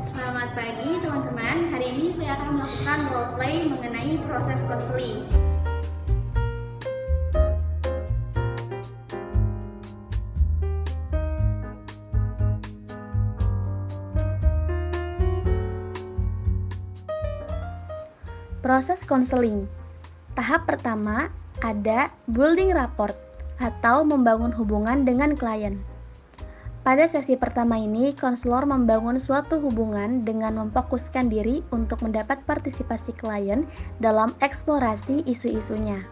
Selamat pagi teman-teman, hari ini saya akan melakukan role play mengenai proses konseling. Proses konseling. Tahap pertama ada building rapport atau membangun hubungan dengan klien. Pada sesi pertama ini, konselor membangun suatu hubungan dengan memfokuskan diri untuk mendapat partisipasi klien dalam eksplorasi isu-isunya.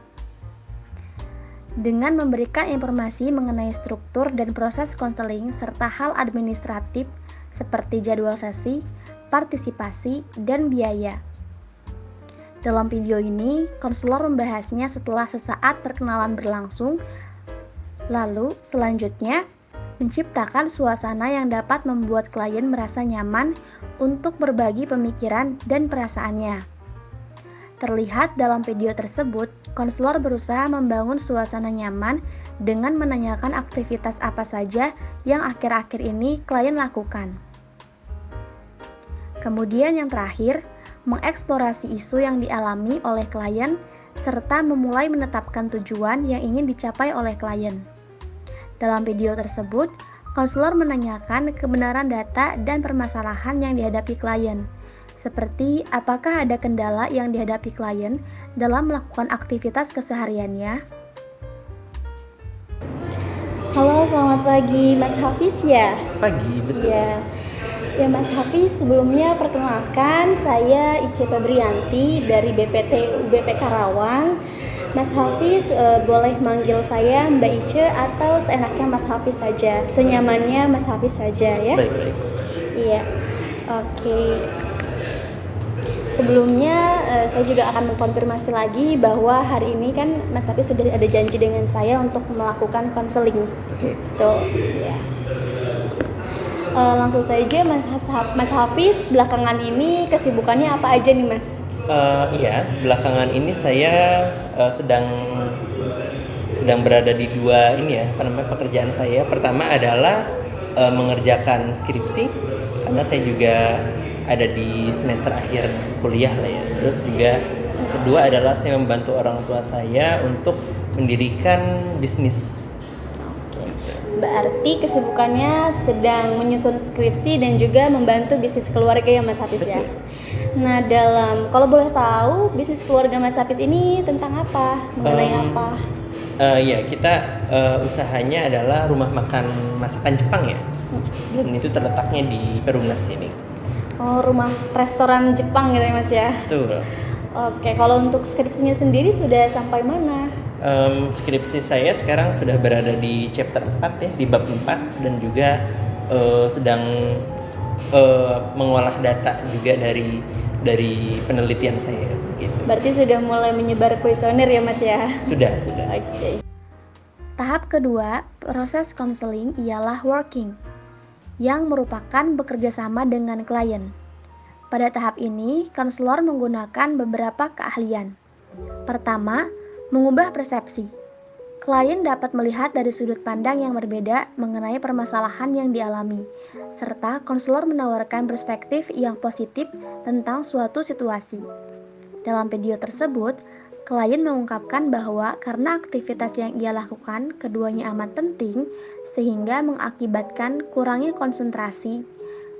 Dengan memberikan informasi mengenai struktur dan proses konseling serta hal administratif seperti jadwal sesi, partisipasi, dan biaya. Dalam video ini, konselor membahasnya setelah sesaat perkenalan berlangsung. Lalu, selanjutnya, menciptakan suasana yang dapat membuat klien merasa nyaman untuk berbagi pemikiran dan perasaannya. Terlihat dalam video tersebut, konselor berusaha membangun suasana nyaman dengan menanyakan aktivitas apa saja yang akhir-akhir ini klien lakukan. Kemudian yang terakhir, mengeksplorasi isu yang dialami oleh klien serta memulai menetapkan tujuan yang ingin dicapai oleh klien. Dalam video tersebut, konselor menanyakan kebenaran data dan permasalahan yang dihadapi klien, seperti apakah ada kendala yang dihadapi klien dalam melakukan aktivitas kesehariannya. Halo, selamat pagi Mas Hafiz ya? Pagi, betul. Ya Mas Hafiz, sebelumnya perkenalkan saya Ice Febrianti dari BPT UBP Karawang. Mas Hafiz boleh manggil saya Mbak Ice atau seenaknya Mas Hafiz saja, senyamannya Mas Hafiz saja ya. Baik. Iya, oke. Sebelumnya saya juga akan mengkonfirmasi lagi bahwa hari ini kan Mas Hafiz sudah ada janji dengan saya untuk melakukan konseling. Oke. Tuh, ya. Langsung saja Mas Hafiz, belakangan ini kesibukannya apa aja nih Mas? Iya, belakangan ini saya sedang berada di dua pekerjaan saya. Pertama adalah mengerjakan skripsi, karena saya juga ada di semester akhir kuliah lah ya. Terus juga yang kedua adalah saya membantu orang tua saya untuk mendirikan bisnis. Berarti kesibukannya sedang menyusun skripsi dan juga membantu bisnis keluarga ya Mas Hafiz ya. Nah, kalau boleh tahu bisnis keluarga Mas Hafiz ini tentang apa? Mengenai apa? Ya, kita usahanya adalah rumah makan masakan Jepang ya. Dan itu terletaknya di Perumnas sini. Oh, rumah restoran Jepang gitu ya Mas ya. Betul. Oke, kalau untuk skripsinya sendiri sudah sampai mana? Skripsi saya sekarang sudah berada di chapter 4 ya, di bab 4, dan juga sedang mengolah data juga dari penelitian saya gitu. Berarti sudah mulai menyebar kuesioner ya Mas ya? Sudah. Oke. Tahap kedua, proses konseling ialah working, yang merupakan bekerja sama dengan klien. Pada tahap ini, konselor menggunakan beberapa keahlian. Pertama, mengubah persepsi. Klien dapat melihat dari sudut pandang yang berbeda mengenai permasalahan yang dialami, serta konselor menawarkan perspektif yang positif tentang suatu situasi. Dalam video tersebut, klien mengungkapkan bahwa karena aktivitas yang ia lakukan keduanya amat penting, sehingga mengakibatkan kurangnya konsentrasi.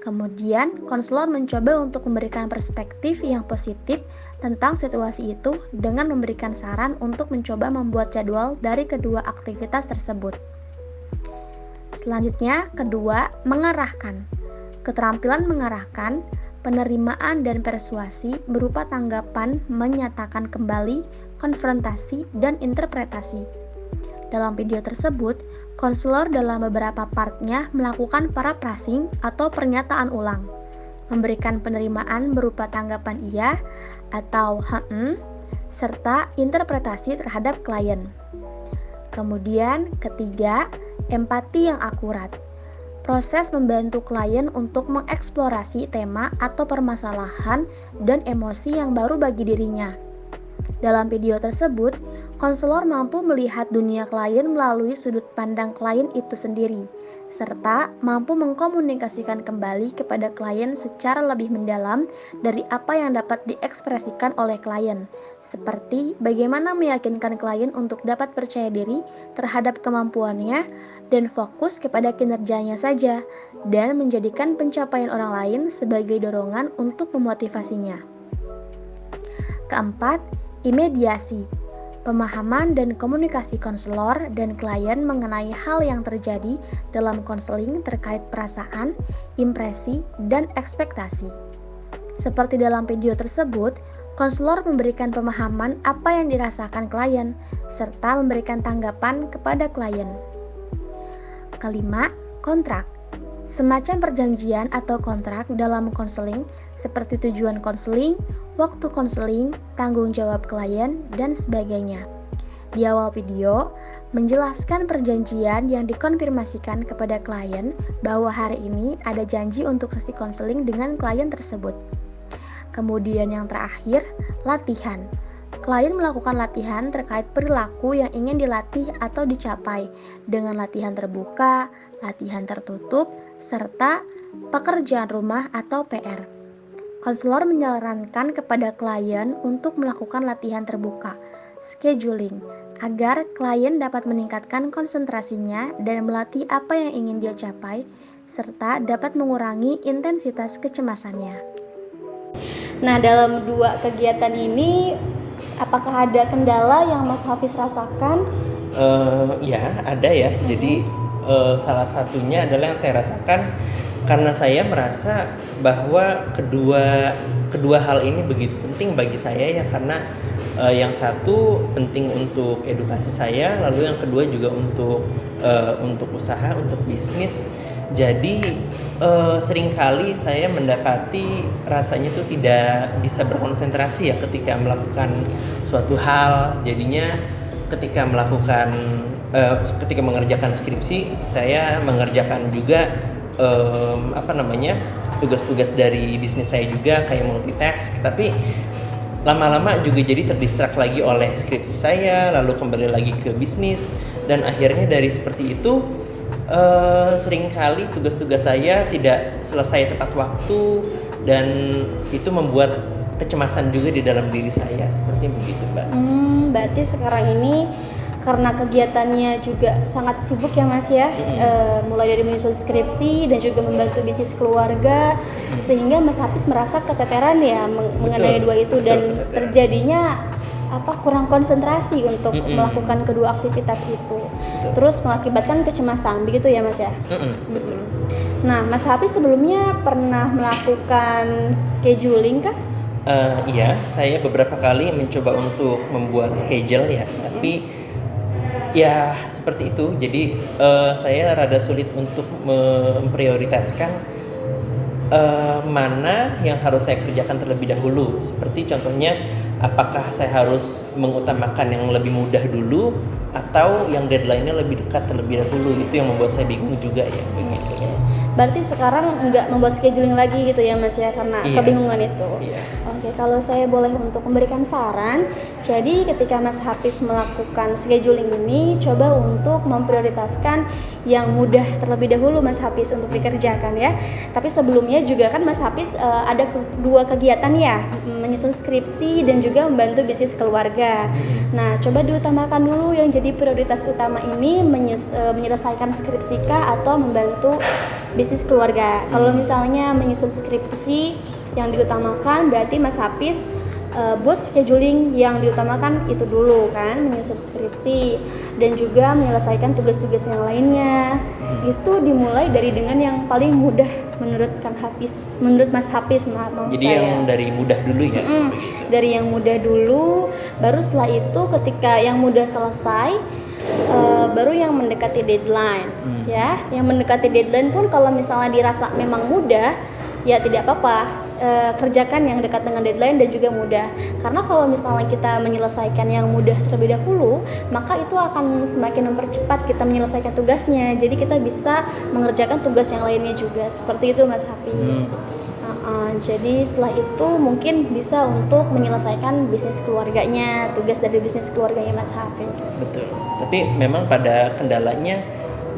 Kemudian, konselor mencoba untuk memberikan perspektif yang positif tentang situasi itu dengan memberikan saran untuk mencoba membuat jadwal dari kedua aktivitas tersebut. Selanjutnya, kedua, mengarahkan. Keterampilan mengarahkan, penerimaan dan persuasi berupa tanggapan, menyatakan kembali, konfrontasi, dan interpretasi. Dalam video tersebut, konselor dalam beberapa partnya melakukan paraphrasing atau pernyataan ulang, memberikan penerimaan berupa tanggapan iya atau serta interpretasi terhadap klien. Kemudian ketiga, empati yang akurat. Proses membantu klien untuk mengeksplorasi tema atau permasalahan dan emosi yang baru bagi dirinya. Dalam video tersebut, konselor mampu melihat dunia klien melalui sudut pandang klien itu sendiri, serta mampu mengkomunikasikan kembali kepada klien secara lebih mendalam dari apa yang dapat diekspresikan oleh klien, seperti bagaimana meyakinkan klien untuk dapat percaya diri terhadap kemampuannya dan fokus kepada kinerjanya saja, dan menjadikan pencapaian orang lain sebagai dorongan untuk memotivasinya. Keempat, imediasi. Pemahaman dan komunikasi konselor dan klien mengenai hal yang terjadi dalam konseling terkait perasaan, impresi, dan ekspektasi. Seperti dalam video tersebut, konselor memberikan pemahaman apa yang dirasakan klien, serta memberikan tanggapan kepada klien. Kelima, kontrak. Semacam perjanjian atau kontrak dalam konseling seperti tujuan konseling, waktu konseling, tanggung jawab klien, dan sebagainya. Di awal video, menjelaskan perjanjian yang dikonfirmasikan kepada klien bahwa hari ini ada janji untuk sesi konseling dengan klien tersebut. Kemudian yang terakhir, latihan. Klien melakukan latihan terkait perilaku yang ingin dilatih atau dicapai dengan latihan terbuka, latihan tertutup, serta pekerjaan rumah atau PR. Konselor menyarankan kepada klien untuk melakukan latihan terbuka, scheduling, agar klien dapat meningkatkan konsentrasinya dan melatih apa yang ingin dia capai, serta dapat mengurangi intensitas kecemasannya. Nah, dalam dua kegiatan ini, apakah ada kendala yang Mas Hafiz rasakan? Ya, ada ya. Jadi salah satunya adalah yang saya rasakan karena saya merasa bahwa kedua hal ini begitu penting bagi saya ya, karena yang satu penting untuk edukasi saya, lalu yang kedua juga untuk usaha, untuk bisnis. Jadi seringkali saya mendapati rasanya tuh tidak bisa berkonsentrasi ya ketika melakukan suatu hal. Jadinya ketika mengerjakan skripsi, saya mengerjakan juga tugas-tugas dari bisnis saya juga, kayak multitask, tapi lama-lama juga jadi terdistrak lagi oleh skripsi saya, lalu kembali lagi ke bisnis, dan akhirnya dari seperti itu seringkali tugas-tugas saya tidak selesai tepat waktu, dan itu membuat kecemasan juga di dalam diri saya, seperti begitu, Mbak. Berarti sekarang ini karena kegiatannya juga sangat sibuk ya Mas ya, mulai dari menyusun skripsi dan juga membantu bisnis keluarga, sehingga Mas Hafiz merasa keteteran ya mengenai dua itu, dan terjadinya kurang konsentrasi untuk melakukan kedua aktivitas itu. Terus mengakibatkan kecemasan, begitu ya Mas ya? Betul. Nah, Mas Hafiz sebelumnya pernah melakukan scheduling kah? Iya, saya beberapa kali mencoba untuk membuat schedule ya, tapi ya seperti itu. Jadi saya rada sulit untuk memprioritaskan mana yang harus saya kerjakan terlebih dahulu. Seperti contohnya, apakah saya harus mengutamakan yang lebih mudah dulu atau yang deadline-nya lebih dekat terlebih dahulu. Itu yang membuat saya bingung juga ya, begitu. Berarti sekarang nggak membuat scheduling lagi gitu ya Mas ya, karena kebingungan itu. Oke, kalau saya boleh untuk memberikan saran, jadi ketika Mas Hafiz melakukan scheduling ini, coba untuk memprioritaskan yang mudah terlebih dahulu Mas Hafiz untuk dikerjakan ya. Tapi sebelumnya juga kan Mas Hafiz ada dua kegiatan ya, menyusun skripsi dan juga membantu bisnis keluarga. Nah, coba diutamakan dulu yang jadi prioritas utama ini, menyelesaikan skripsi kah atau membantu bisnis keluarga. Kalau misalnya menyusun skripsi yang diutamakan, berarti Mas Hafiz buat scheduling yang diutamakan itu dulu kan, menyusun skripsi dan juga menyelesaikan tugas-tugas yang lainnya. Itu dimulai dari dengan yang paling mudah menurut Mas Hafiz, Jadi yang dari mudah dulu ya. Dari yang mudah dulu, baru setelah itu ketika yang mudah selesai, baru yang mendekati deadline. Ya, yang mendekati deadline pun kalau misalnya dirasa memang mudah, ya tidak apa-apa, kerjakan yang dekat dengan deadline dan juga mudah. Karena kalau misalnya kita menyelesaikan yang mudah terlebih dahulu, maka itu akan semakin mempercepat kita menyelesaikan tugasnya. Jadi kita bisa mengerjakan tugas yang lainnya juga. Seperti itu Mas Hafiz. Jadi setelah itu mungkin bisa untuk menyelesaikan bisnis keluarganya, tugas dari bisnis keluarganya Mas Hafiz. Betul. Tapi memang pada kendalanya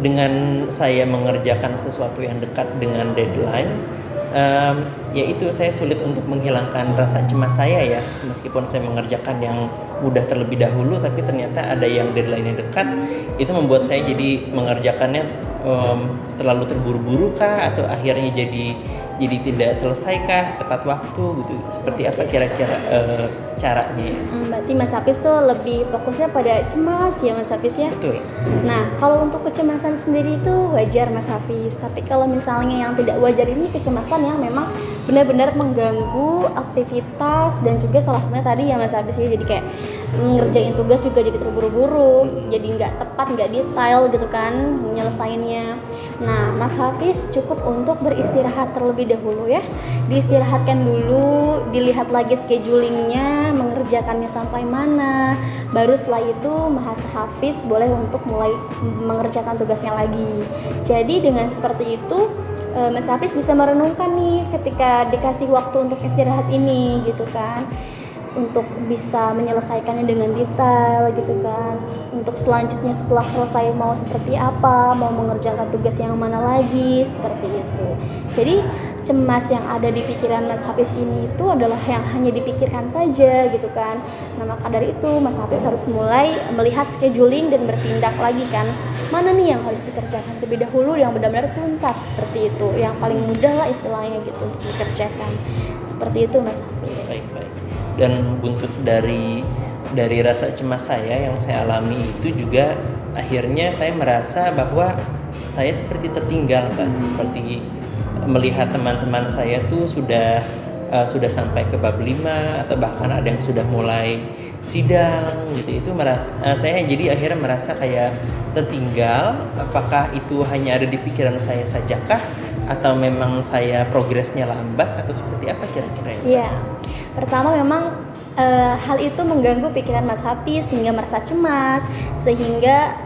dengan saya mengerjakan sesuatu yang dekat dengan deadline, yaitu saya sulit untuk menghilangkan rasa cemas saya ya, meskipun saya mengerjakan yang mudah terlebih dahulu, tapi ternyata ada yang deadline-nya dekat, itu membuat saya jadi mengerjakannya terlalu terburu-buru kah, atau akhirnya jadi tidak selesai kah tepat waktu gitu. Seperti apa kira-kira caranya? Berarti Mas Hafiz tuh lebih fokusnya pada cemas ya Mas Hafiz ya? Betul. Nah, kalau untuk kecemasan sendiri itu wajar Mas Hafiz. Tapi kalau misalnya yang tidak wajar ini kecemasan yang memang benar-benar mengganggu aktivitas, dan juga salah satunya tadi ya Mas Hafiz ya, jadi kayak ngerjain tugas juga jadi terburu-buru, jadi nggak tepat, nggak detail gitu kan menyelesaikannya. Nah, Mas Hafiz cukup untuk beristirahat terlebih dahulu ya. Diistirahatkan dulu, dilihat lagi schedulingnya, mengerjakannya sampai mana. Baru setelah itu Mas Hafiz boleh untuk mulai mengerjakan tugasnya lagi. Jadi dengan seperti itu Mas Hafiz bisa merenungkan nih ketika dikasih waktu untuk istirahat ini gitu kan, untuk bisa menyelesaikannya dengan detail gitu kan, untuk selanjutnya setelah selesai mau seperti apa, mau mengerjakan tugas yang mana lagi, seperti itu. Jadi cemas yang ada di pikiran Mas Hafiz ini itu adalah yang hanya dipikirkan saja gitu kan. Nah, maka dari itu Mas Hafiz harus mulai melihat scheduling dan bertindak lagi kan, mana nih yang harus dikerjakan terlebih dahulu yang benar-benar tuntas, seperti itu, yang paling mudah lah istilahnya gitu untuk dikerjakan, seperti itu Mas Hafiz. Baik. Dan buntut dari rasa cemas saya yang saya alami itu juga akhirnya saya merasa bahwa saya seperti tertinggal, Mbak. Seperti melihat teman-teman saya tuh sudah sampai ke bab 5 atau bahkan ada yang sudah mulai sidang gitu. Itu saya jadi akhirnya merasa kayak tertinggal. Apakah itu hanya ada di pikiran saya sajakah, atau memang saya progresnya lambat, atau seperti apa kira-kira? Iya. Pertama memang hal itu mengganggu pikiran Mas Hafiz sehingga merasa cemas, sehingga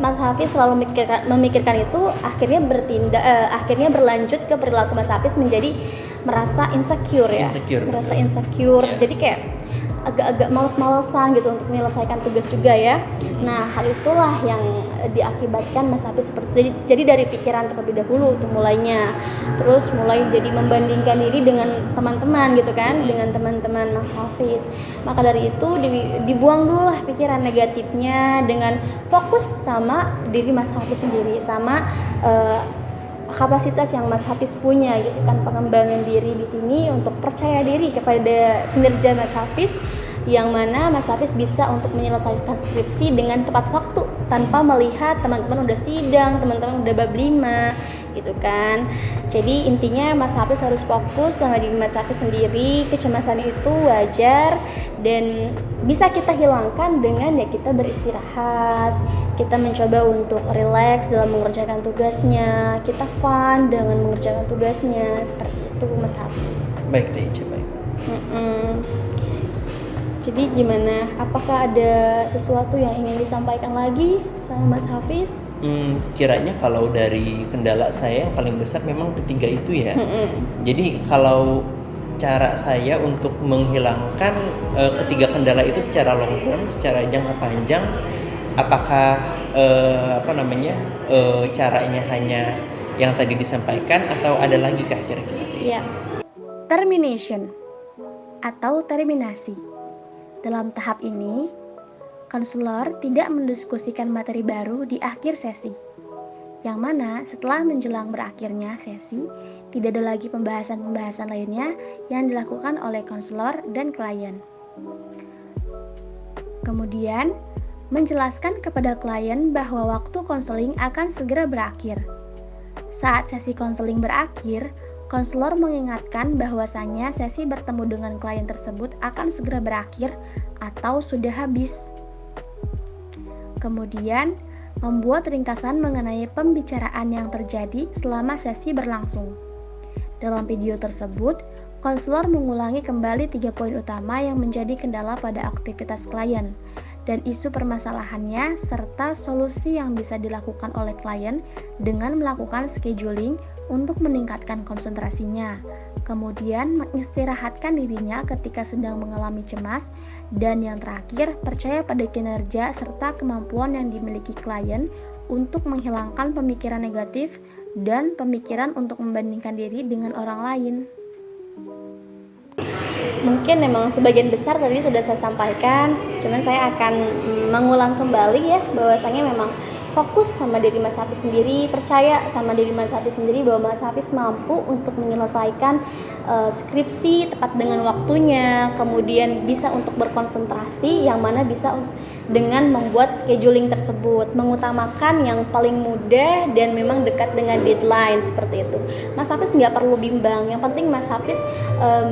Mas Hafiz selalu memikirkan itu, akhirnya berlanjut ke perilaku Mas Hafiz menjadi merasa insecure ya. Merasa insecure. Yeah. Jadi kayak agak-agak males-malesan gitu untuk menyelesaikan tugas juga ya. Nah, hal itulah yang diakibatkan Mas Hafiz seperti jadi dari pikiran terlebih dahulu itu mulainya. Terus mulai jadi membandingkan diri dengan teman-teman gitu kan, dengan teman-teman Mas Hafiz. Maka dari itu dibuang dulu lah pikiran negatifnya dengan fokus sama diri Mas Hafiz sendiri, sama kapasitas yang Mas Hafiz punya gitu kan, pengembangan diri di sini untuk percaya diri kepada kinerja Mas Hafiz, yang mana Mas Hafiz bisa untuk menyelesaikan skripsi dengan tepat waktu tanpa melihat teman-teman udah sidang, teman-teman udah bab 5 gitu kan. Jadi intinya Mas Hafiz harus fokus sama diri Mas Hafiz sendiri. Kecemasan itu wajar dan bisa kita hilangkan dengan ya kita beristirahat, kita mencoba untuk relax dalam mengerjakan tugasnya, kita fun dengan mengerjakan tugasnya, seperti itu Mas Hafiz. Baik deh, coba. Jadi gimana? Apakah ada sesuatu yang ingin disampaikan lagi sama Mas Hafiz? Kiranya kalau dari kendala saya yang paling besar memang ketiga itu ya. Jadi kalau cara saya untuk menghilangkan ketiga kendala itu secara long term, secara jangka panjang, apakah caranya hanya yang tadi disampaikan atau ada lagi kah kira-kira? Iya. Termination atau terminasi. Dalam tahap ini, konselor tidak mendiskusikan materi baru di akhir sesi, yang mana setelah menjelang berakhirnya sesi, tidak ada lagi pembahasan-pembahasan lainnya yang dilakukan oleh konselor dan klien. Kemudian, menjelaskan kepada klien bahwa waktu konseling akan segera berakhir. Saat sesi konseling berakhir, konselor mengingatkan bahwasannya sesi bertemu dengan klien tersebut akan segera berakhir atau sudah habis. Kemudian, membuat ringkasan mengenai pembicaraan yang terjadi selama sesi berlangsung. Dalam video tersebut, konselor mengulangi kembali 3 poin utama yang menjadi kendala pada aktivitas klien dan isu permasalahannya serta solusi yang bisa dilakukan oleh klien dengan melakukan scheduling, untuk meningkatkan konsentrasinya. Kemudian mengistirahatkan dirinya ketika sedang mengalami cemas. Dan yang terakhir, percaya pada kinerja serta kemampuan yang dimiliki klien untuk menghilangkan pemikiran negatif dan pemikiran untuk membandingkan diri dengan orang lain. Mungkin memang sebagian besar tadi sudah saya sampaikan, cuman saya akan mengulang kembali ya, bahwasanya memang fokus sama diri Mas Hafiz sendiri, percaya sama diri Mas Hafiz sendiri bahwa Mas Hafiz mampu untuk menyelesaikan skripsi tepat dengan waktunya, kemudian bisa untuk berkonsentrasi, yang mana bisa dengan membuat scheduling tersebut, mengutamakan yang paling mudah dan memang dekat dengan deadline seperti itu. Mas Hafiz nggak perlu bimbang, yang penting Mas Hafiz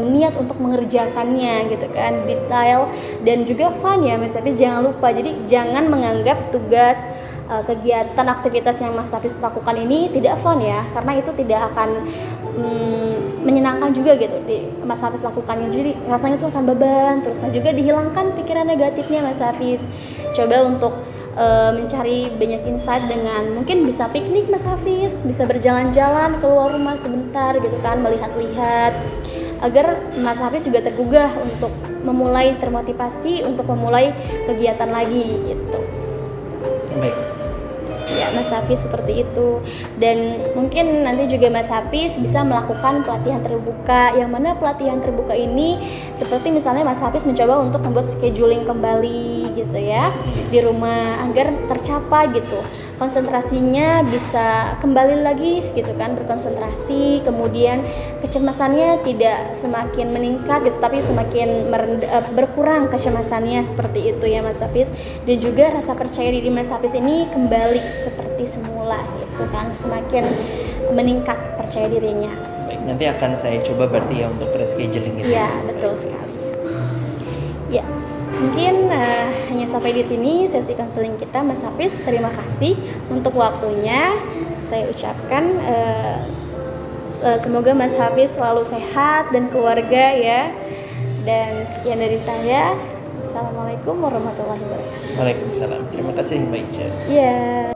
niat untuk mengerjakannya gitu kan, detail dan juga fun ya Mas Hafiz, jangan lupa. Jadi jangan menganggap tugas kegiatan aktivitas yang Mas Hafiz lakukan ini tidak fun ya, karena itu tidak akan menyenangkan juga gitu di Mas Hafiz lakukannya, jadi rasanya itu akan beban terus. Dan juga dihilangkan pikiran negatifnya Mas Hafiz. Coba untuk mencari banyak insight dengan mungkin bisa piknik Mas Hafiz, bisa berjalan-jalan keluar rumah sebentar gitu kan, melihat-lihat, agar Mas Hafiz juga tergugah untuk memulai, termotivasi untuk memulai kegiatan lagi gitu. Baik. Ya Mas Hafiz seperti itu. Dan mungkin nanti juga Mas Hafiz bisa melakukan pelatihan terbuka, yang mana pelatihan terbuka ini seperti misalnya Mas Hafiz mencoba untuk membuat scheduling kembali gitu ya di rumah, agar tercapai gitu konsentrasinya, bisa kembali lagi gitu kan, berkonsentrasi, kemudian kecemasannya tidak semakin meningkat gitu, tapi semakin berkurang kecemasannya seperti itu ya Mas Hafiz. Dan juga rasa percaya diri Mas Hafiz ini kembali seperti semula gitu kan, semakin meningkat percaya dirinya. Baik, nanti akan saya coba berarti ya untuk rescheduling itu. Ya, betul sekali. Ya, mungkin hanya sampai di sini sesi konseling kita Mas Hafiz. Terima kasih untuk waktunya. Saya ucapkan semoga Mas Hafiz selalu sehat dan keluarga ya. Dan sekian dari saya. Assalamualaikum warahmatullahi wabarakatuh. Waalaikumsalam. Terima kasih Mbak Ica. Ya.